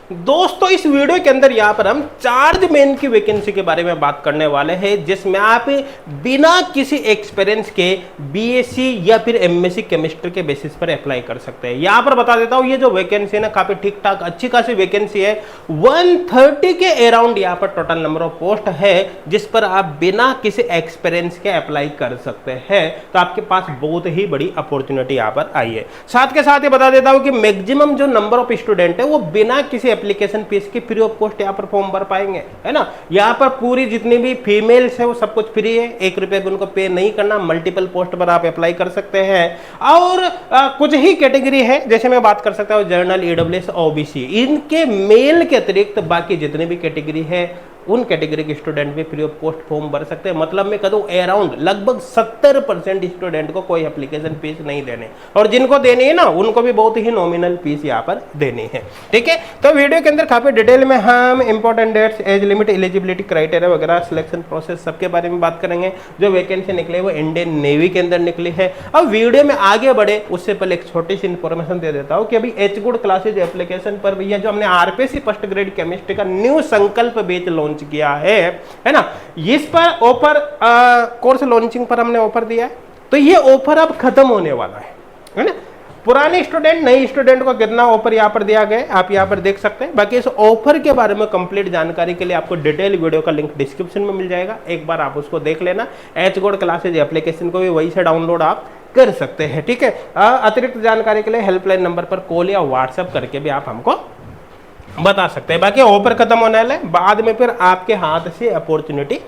दोस्तों इस वीडियो के अंदर यहाँ पर हम चार्जमैन की वैकेंसी के बारे में बात करने वाले हैं, जिसमें आप बिना किसी एक्सपीरियंस के बीएससी या फिर एमएससी केमिस्ट्री के बेसिस पर अप्लाई कर सकते हैं। यहाँ पर बता देता हूँ, ये जो वैकेंसी है ना काफी ठीक ठाक अच्छी खासी वैकेंसी है। 130 के अराउंड यहाँ पर टोटल नंबर ऑफ पोस्ट है, जिस पर आप बिना किसी एक्सपीरियंस के अप्लाई कर सकते हैं। तो आपके पास बहुत ही बड़ी अपॉर्चुनिटी यहाँ पर आई है। साथ के साथ ये बता देता हूँ कि मैक्सिमम जो नंबर ऑफ स्टूडेंट है वो बिना किसी एप्लीकेशन फीस की फ्री ऑफ कॉस्ट यहाँ पर फॉर्म भर पाएंगे, है ना। यहाँ पर पूरी जितनी भी फीमेल्स है वो सब कुछ फ्री है, 1 रुपए भी उनको पे नहीं करना। मल्टीपल पोस्ट पर आप अप्लाई कर सकते हैं और कुछ ही कैटेगरी है, जैसे मैं बात कर सकता हूँ जनरल, ईडब्ल्यूएस, ओबीसी, इनके मेल के अतिरिक्त बाकी जितने भी कैटेगरी है उन कैटेगरी के स्टूडेंट भी फ्री ऑफ कॉस्ट फॉर्म भर सकते हैं। मतलब मैं कहूँ अराउंड लगभग 70% स्टूडेंट को कोई एप्लीकेशन फीस नहीं देने, और जिनको देनी है ना उनको भी बहुत ही नॉमिनल फीस यहाँ पर देनी है। ठीक है, तो वीडियो के अंदर काफी डिटेल में हम important dates, age limit, eligibility criteria वगैरह, सिलेक्शन प्रोसेस सबके बारे में बात करेंगे। जो वैकेंसी निकली वो इंडियन नेवी के अंदर निकली है। अब वीडियो में आगे बढ़े उससे पहले एक छोटी सी इंफॉर्मेशन दे देता हूँ कि अभी एच गुड क्लासेज एप्लीकेशन पर भैया जो हमने आरपीसी फर्स्ट ग्रेड केमिस्ट्री का न्यू संकल्प बैच लॉन्च किया है ना, इस पर ऑफर कोर्स लॉन्चिंग पर हमने ऑफर दिया है। तो ये ऑफर अब खत्म होने वाला है ना। पुराने स्टूडेंट नए स्टूडेंट को कितना ऑफर यहाँ पर दिया गया आप यहाँ पर देख सकते हैं। बाकी इस ऑफर के बारे में कंप्लीट जानकारी के लिए आपको डिटेल वीडियो का लिंक डिस्क्रिप्शन में मिल जाएगा, एक बार आप उसको देख लेना। एच गुड क्लासेज एप्लीकेशन को भी वहीं से डाउनलोड आप कर सकते हैं। ठीक है, अतिरिक्त जानकारी के लिए हेल्पलाइन नंबर पर कॉल या व्हाट्सएप करके भी आप हमको बता सकते हैं। बाकी ऑफर खत्म होने वाला है, बाद में फिर आपके हाथ से अपॉर्चुनिटी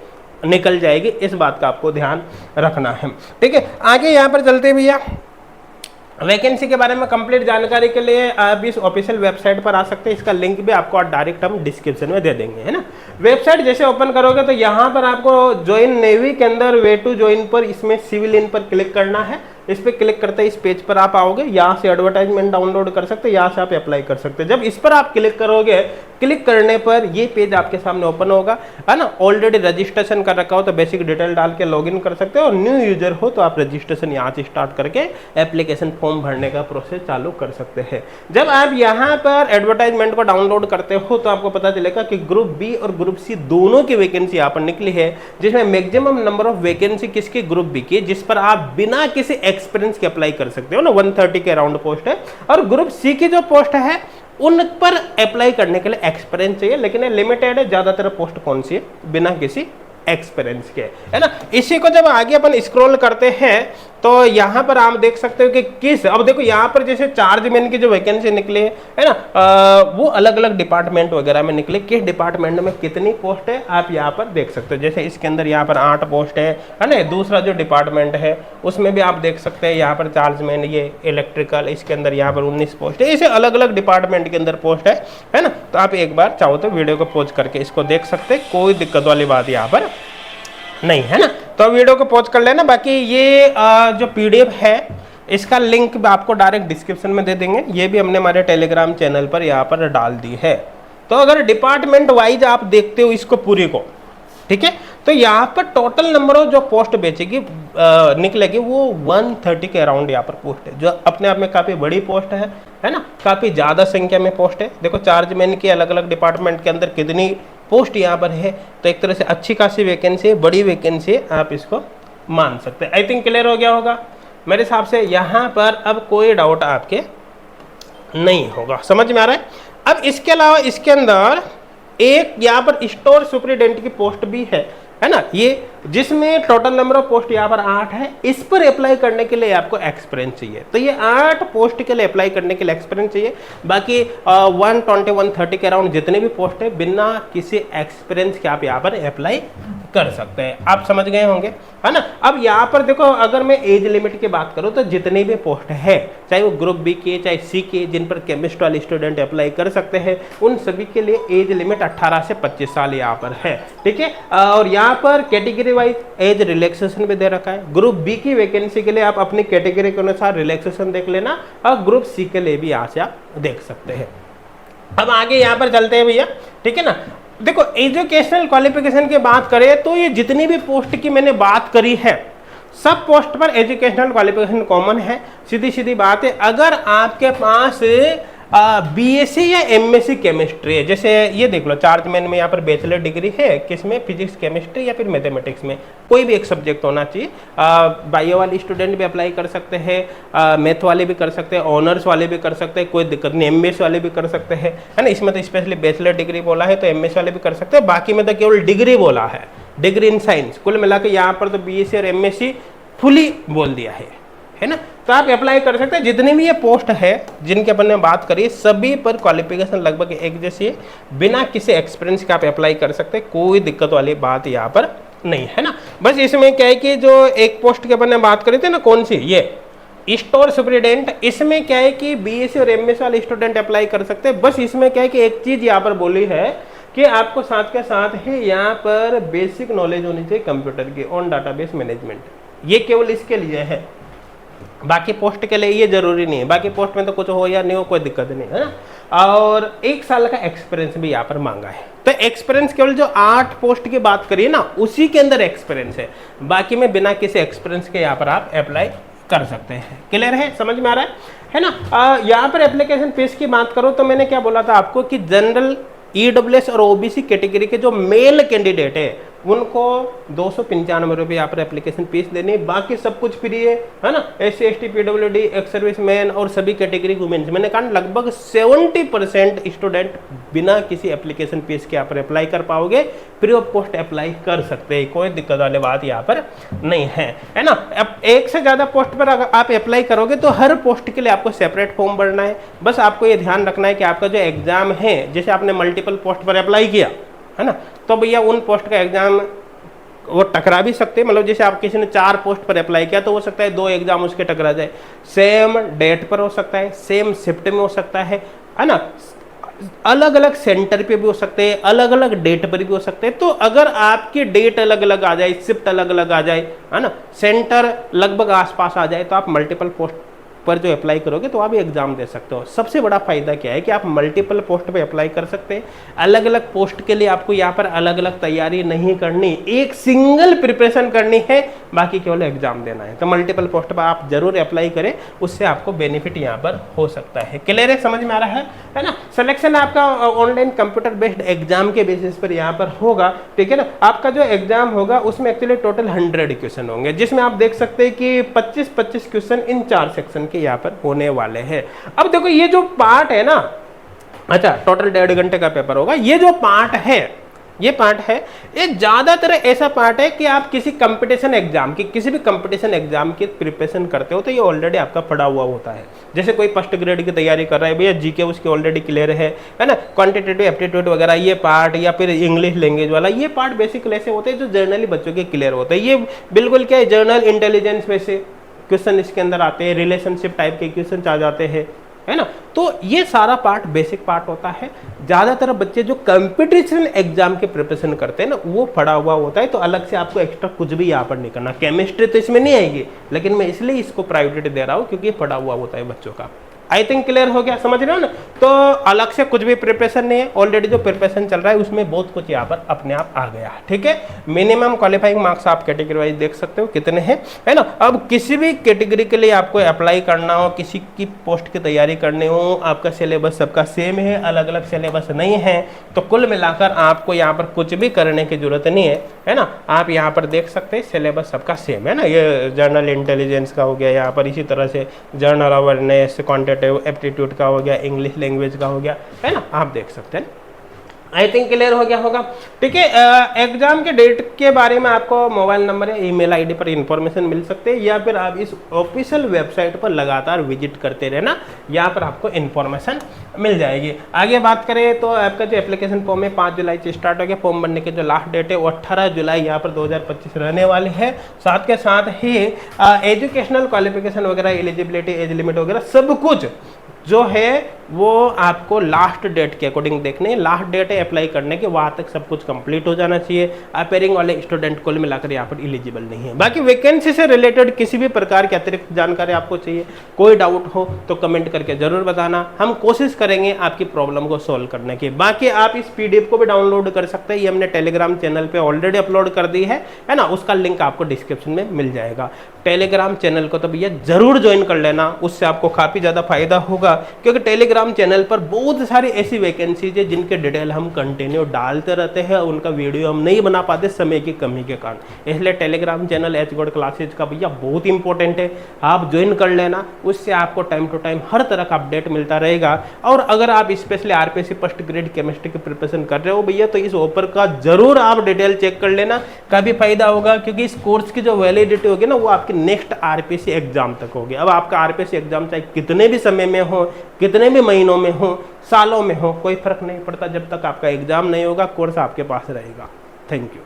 निकल जाएगी, इस बात का आपको ध्यान रखना है। ठीक है, आगे यहाँ पर चलते भैया। वैकेंसी के बारे में कंप्लीट जानकारी के लिए आप इस ऑफिशियल वेबसाइट पर आ सकते हैं, इसका लिंक भी आपको डायरेक्ट हम डिस्क्रिप्शन में दे देंगे, है ना। वेबसाइट जैसे ओपन करोगे तो यहाँ पर आपको ज्वाइन नेवी के अंदर वे टू ज्वाइन पर इसमें सिविल इन पर क्लिक करना है। इस पर क्लिक करते इस पेज पर आप आओगे, यहाँ से एडवर्टाइजमेंट डाउनलोड कर सकते हैं, यहाँ से आप अप्लाई कर सकते हैं। जब इस पर आप क्लिक करोगे, क्लिक करने पर ये पेज आपके सामने ओपन होगा, है ना। ऑलरेडी रजिस्ट्रेशन कर रखा हो तो बेसिक डिटेल डाल के लॉगिन कर सकते हो, और न्यू यूजर हो तो आप रजिस्ट्रेशन यहाँ से स्टार्ट करके एप्लीकेशन फॉर्म भरने का प्रोसेस चालू कर सकते हैं। जब आप यहाँ पर एडवर्टाइजमेंट को डाउनलोड करते हो तो आपको पता चलेगा कि ग्रुप बी और ग्रुप सी दोनों की वैकेंसी यहाँ पर निकली है, जिसमें मैक्सिमम नंबर ऑफ वैकेंसी किसकी, ग्रुप बी की, जिस पर आप बिना किसी एक्सपीरियंस के अप्लाई कर सकते हो ना। 130 के अराउंड पोस्ट है। और ग्रुप सी की जो पोस्ट है उन पर अप्लाई करने के लिए एक्सपीरियंस चाहिए, लेकिन ये लिमिटेड है। ज्यादातर पोस्ट कौन सी है बिना किसी एक्सपीरियंस के, है ना। इसी को जब आगे अपन स्क्रॉल करते हैं तो यहाँ पर आप देख सकते हो कि किस, अब देखो यहाँ पर जैसे चार्जमैन की जो वैकेंसी निकली है ना, वो अलग अलग डिपार्टमेंट वगैरह में निकले, किस डिपार्टमेंट में कितनी पोस्ट है आप यहाँ पर देख सकते हो। जैसे इसके अंदर यहाँ पर 8 पोस्ट है ना। दूसरा जो डिपार्टमेंट है उसमें भी आप देख सकते हैं, यहाँ पर चार्जमैन, ये इलेक्ट्रिकल, इसके अंदर यहाँ पर 19 पोस्ट है। ऐसे अलग अलग डिपार्टमेंट के अंदर पोस्ट है ना। तो आप एक बार चाहो तो वीडियो को पॉज करके इसको देख सकते हैं, कोई दिक्कत वाली बात यहाँ पर नहीं, है ना। तो वीडियो को पॉज कर लेना। बाकी ये जो पीडीएफ है इसका लिंक आपको डायरेक्ट डिस्क्रिप्शन में दे देंगे, ये भी हमने हमारे टेलीग्राम चैनल पर यहाँ पर डाल दी है। तो अगर डिपार्टमेंट वाइज आप देखते हो इसको पूरी को, ठीक है, तो यहाँ पर टोटल नंबर ऑफ जो पोस्ट बेचेगी निकलेगी वो 130 के अराउंड यहाँ पर पोस्ट है, जो अपने आप में काफी बड़ी पोस्ट है ना। काफी ज्यादा संख्या में पोस्ट है। देखो चार्जमैन की अलग अलग डिपार्टमेंट के अंदर कितनी पोस्ट यहाँ पर है, तो एक तरह से अच्छी खासी वैकेंसी है, बड़ी वैकेंसी है, आप इसको मान सकते हैं। आई थिंक क्लियर हो गया होगा मेरे हिसाब से। यहाँ पर अब कोई डाउट आपके नहीं होगा, समझ में आ रहा है। अब इसके अलावा इसके अंदर एक यहाँ पर स्टोर सुपरिटेंडेंट की पोस्ट भी है ना, ये जिसमें टोटल नंबर ऑफ पोस्ट यहाँ पर 8 है। इस पर अप्लाई करने के लिए आपको एक्सपीरियंस चाहिए, तो ये 8 पोस्ट के लिए अप्लाई करने के लिए एक्सपीरियंस चाहिए। बाकी 120 130 के अराउंड जितने भी पोस्ट है बिना किसी एक्सपीरियंस के आप यहाँ पर अप्लाई कर सकते हैं। आप समझ गए होंगे, है ना। अब यहाँ पर देखो, अगर मैं एज लिमिट की बात करूँ तो जितने भी पोस्ट है, चाहे वो ग्रुप बी के चाहे सी के, जिन पर केमिस्ट्री वाले स्टूडेंट अप्लाई कर सकते हैं, उन सभी के लिए एज लिमिट 18 से 25 साल यहाँ पर है। ठीक है, और यहाँ पर कैटेगरी वाइज एज रिलैक्सेशन भी दे रखा है। ग्रुप बी की वैकेंसी के लिए आप अपनी कैटेगरी के अनुसार रिलैक्सेशन देख लेना, और ग्रुप सी के लिए भी यहाँ से आप देख सकते हैं। अब आगे यहाँ पर चलते हैं भैया, ठीक है ना। देखो एजुकेशनल क्वालिफिकेशन की बात करें तो ये जितनी भी पोस्ट की मैंने बात करी है, सब पोस्ट पर एजुकेशनल क्वालिफिकेशन कॉमन है। सीधी सीधी बात है, अगर आपके पास बीएससी या एमएससी केमिस्ट्री है, जैसे ये देख लो चार्जमैन में यहाँ पर बैचलर डिग्री है किसमें, फिजिक्स केमिस्ट्री या फिर मैथमेटिक्स में, कोई भी एक सब्जेक्ट होना चाहिए। बायो वाले स्टूडेंट भी अप्लाई कर सकते हैं, मैथ वाले भी कर सकते हैं, ऑनर्स वाले भी कर सकते हैं, कोई दिक्कत नहीं, एमएस वाले भी कर सकते हैं, है ना। इसमें तो स्पेशली बैचलर डिग्री बोला है तो एमएस वाले भी कर सकते हैं, बाकी में तो केवल डिग्री बोला है, डिग्री इन साइंस। कुल मिलाकर यहाँ पर तो बीएससी और एमएससी फुली बोल दिया है ना। तो आप अप्लाई कर सकते हैं, जितने भी ये पोस्ट है जिनके अपन ने बात करी सभी पर क्वालिफिकेशन लगभग एक जैसी है, बिना किसी एक्सपीरियंस के आप अप्लाई कर सकते हैं, कोई दिक्कत वाली बात यहाँ पर नहीं है ना। बस इसमें क्या है कि जो एक पोस्ट के अपन ने बात करी थी ना, कौन सी, ये स्टोर सुपरिटेंडेंट, इसमें क्या है कि बीएससी और एमएससी वाले स्टूडेंट अप्लाई कर सकते हैं। बस इसमें क्या है कि एक चीज यहाँ पर बोली है कि आपको साथ के साथ ही यहाँ पर बेसिक नॉलेज होनी चाहिए कंप्यूटर की, ऑन डाटाबेस मैनेजमेंट, ये केवल इसके लिए है, बाकी पोस्ट के लिए ये जरूरी नहीं है। बाकी पोस्ट में तो कुछ हो या नहीं हो कोई दिक्कत नहीं है ना। और 1 साल का एक्सपीरियंस भी यहाँ पर मांगा है, तो एक्सपीरियंस केवल जो 8 पोस्ट की बात करिए ना उसी के अंदर एक्सपीरियंस है, बाकी में बिना किसी एक्सपीरियंस के यहाँ पर आप अप्लाई कर सकते हैं। क्लियर है, समझ में आ रहा है ना। यहाँ पर एप्लीकेशन फीस की बात करो तो मैंने क्या बोला था आपको कि जनरल, ईडब्ल्यूएस और ओबीसी कैटेगरी के जो मेल कैंडिडेट है उनको 295 रुपये यहाँ पर एप्लीकेशन फीस देनी है, बाकी सब कुछ फ्री है ना। SC ST PWD ex service man और सभी कैटेगरी वुमेन्स, मैंने कहा लगभग 70% स्टूडेंट बिना किसी एप्लीकेशन फीस के यहाँ पर अप्लाई कर पाओगे, फ्री ऑफ कॉस्ट अप्लाई कर सकते हैं, कोई दिक्कत वाली बात यहाँ पर नहीं है ना। अब एक से ज़्यादा पोस्ट पर अगर आप अप्लाई करोगे तो हर पोस्ट के लिए आपको सेपरेट फॉर्म भरना है। बस आपको ये ध्यान रखना है कि आपका जो एग्जाम है, जैसे आपने मल्टीपल पोस्ट पर अप्लाई किया है ना, तो भैया उन पोस्ट का एग्जाम वो टकरा भी सकते हैं, मतलब जैसे आप किसी ने 4 पोस्ट पर अप्लाई किया तो हो सकता है 2 एग्जाम उसके टकरा जाए, सेम डेट पर हो सकता है, सेम शिफ्ट में हो सकता है ना, अलग अलग सेंटर पे भी हो सकते हैं, अलग अलग डेट पर भी हो सकते हैं। तो अगर आपकी डेट अलग अलग आ जाए, शिफ्ट अलग अलग आ जाए, है ना, सेंटर लगभग आसपास आ जाए, तो आप मल्टीपल पोस्ट पर जो अप्लाई करोगे तो आप एग्जाम दे सकते हो। सबसे बड़ा फायदा क्या है कि आप मल्टीपल पोस्ट पे अप्लाई कर सकते हैं, अलग अलग पोस्ट के लिए आपको यहाँ पर अलग अलग तैयारी नहीं करनी, एक सिंगल प्रिपरेशन करनी है, बाकी केवल एग्जाम देना है। तो मल्टीपल पोस्ट पर आप जरूर अप्लाई करें, उससे आपको बेनिफिट यहाँ पर हो सकता है। क्लियर है, समझ में आ रहा है ना। सिलेक्शन आपका ऑनलाइन कंप्यूटर बेस्ड एग्जाम के बेसिस पर यहाँ पर होगा, ठीक है ना। आपका जो एग्जाम होगा उसमें एक्चुअली टोटल 100 क्वेश्चन होंगे, जिसमें आप देख सकते हैं कि 25-25 क्वेश्चन इन 4 सेक्शन के यहाँ पर होने वाले हैं। अब देखो ये जो पार्ट है ना, अच्छा टोटल 1.5 घंटे का पेपर होगा, ये जो पार्ट है, ये पार्ट है, ये ज्यादातर ऐसा पार्ट है कि आप किसी कंपटीशन एग्जाम की, किसी भी कंपटीशन एग्जाम की प्रिपरेशन करते हो तो ये ऑलरेडी आपका पढ़ा हुआ होता है। जैसे कोई फर्स्ट ग्रेड की तैयारी कर रहा है भैया, जीके उसकी ऑलरेडी क्लियर है ना, क्वांटिटेटिव एप्टीट्यूड वगैरह ये पार्ट, या फिर इंग्लिश लैंग्वेज वाला ये पार्ट बेसिकली ऐसे होते हैं जो जर्नली बच्चों के क्लियर होते हैं। ये बिल्कुल क्या है, जर्नल इंटेलिजेंस में से क्वेश्चन इसके अंदर आते हैं, रिलेशनशिप टाइप के क्वेश्चन आ जाते हैं, है ना। तो ये सारा पार्ट बेसिक पार्ट होता है। ज्यादातर बच्चे जो कंपटीशन एग्जाम के प्रिपरेशन करते हैं ना, वो पढ़ा हुआ होता है, तो अलग से आपको एक्स्ट्रा कुछ भी यहाँ पर नहीं करना। केमिस्ट्री तो इसमें नहीं आएगी, लेकिन मैं इसलिए इसको प्रायोरिटी दे रहा हूँ क्योंकि ये पढ़ा हुआ होता है बच्चों का। आई थिंक क्लियर हो गया, समझ रहे हो ना। तो अलग से कुछ भी प्रिपरेशन नहीं है, ऑलरेडी जो प्रिपरेशन चल रहा है उसमें बहुत कुछ यहाँ पर अपने आप आ गया, ठीक है। मिनिमम क्वालिफाइंग मार्क्स आप कैटेगरी वाइज देख सकते हो कितने हैं, है ना। अब किसी भी कैटेगरी के लिए आपको अप्लाई करना हो, किसी की पोस्ट की तैयारी करनी हो, आपका सिलेबस सबका सेम है, अलग अलग सिलेबस नहीं है, तो कुल मिलाकर आपको यहाँ पर कुछ भी करने की जरूरत नहीं है ना। आप यहाँ पर देख सकते हैं सिलेबस सबका सेम है ना। ये जर्नल इंटेलिजेंस का हो गया, यहाँ पर इसी तरह से जर्नल अवेयरनेस, क्वांटिटेटिव एप्टीट्यूड का हो गया, इंग्लिश लैंग्वेज का हो गया, है ना, आप देख सकते हैं। आई थिंक क्लियर हो गया होगा, ठीक है। एग्जाम के डेट के बारे में आपको मोबाइल नंबर या ईमेल आईडी पर इंफॉर्मेशन मिल सकते हैं, या फिर आप इस ऑफिशियल वेबसाइट पर लगातार विजिट करते रहना, यहाँ पर आपको इंफॉर्मेशन मिल जाएगी। आगे बात करें तो आपका जो एप्लीकेशन फॉर्म है 5 जुलाई से स्टार्ट हो गया, फॉर्म भरने की जो लास्ट डेट है वो 18 जुलाई यहाँ पर 2025 रहने वाली है। साथ के साथ ही एजुकेशनल क्वालिफिकेशन वगैरह, एलिजिबिलिटी, एज लिमिट वगैरह सब कुछ जो है वो आपको लास्ट डेट के अकॉर्डिंग देखने, लास्ट डेट है अप्लाई करने के, वहाँ तक सब कुछ कंप्लीट हो जाना चाहिए। अपेयरिंग वाले स्टूडेंट कुल मिलाकर यहाँ पर एलिजिबल नहीं है। बाकी वैकेंसी से रिलेटेड किसी भी प्रकार की अतिरिक्त जानकारी आपको चाहिए, कोई डाउट हो तो कमेंट करके जरूर बताना, हम कोशिश करेंगे आपकी प्रॉब्लम को सॉल्व करने की। बाकी आप इस PDF को भी डाउनलोड कर सकते हैं, ये हमने टेलीग्राम चैनल पर ऑलरेडी अपलोड कर दी है ना, उसका लिंक आपको डिस्क्रिप्शन में मिल जाएगा। टेलीग्राम चैनल को तो भैया जरूर ज्वाइन कर लेना, उससे आपको काफ़ी ज़्यादा फायदा होगा। क्योंकि टेलीग्राम चैनल पर बहुत सारी ऐसी वैकेंसीज है जिनके डिटेल हम कंटिन्यू डालते रहते हैं, उनका वीडियो हम नहीं बना पाते समय की कमी के कारण। इसलिए Telegram channel H gold classes का भैया बहुत इंपॉर्टेंट है, आप ज्वाइन कर लेना, उससे आपको टाइम टू टाइम हर तरह का अपडेट मिलता रहेगा। और अगर आप specially RPSC first grade chemistry की प्रिपरेशन कर रहे हो भैया तो इस ऑफर का जरूर आप डिटेल चेक कर लेना, काफी फायदा होगा, क्योंकि इस कोर्स की जो वैलिडिटी होगी ना वो आपके नेक्स्ट आरपीएससी एग्जाम तक होगी। अब आपका आरपीएससी एग्जाम चाहे कितने भी समय में हो, कितने भी महीनों में हो, सालों में हो, कोई फर्क नहीं पड़ता, जब तक आपका एग्जाम नहीं होगा कोर्स आपके पास रहेगा। Thank you.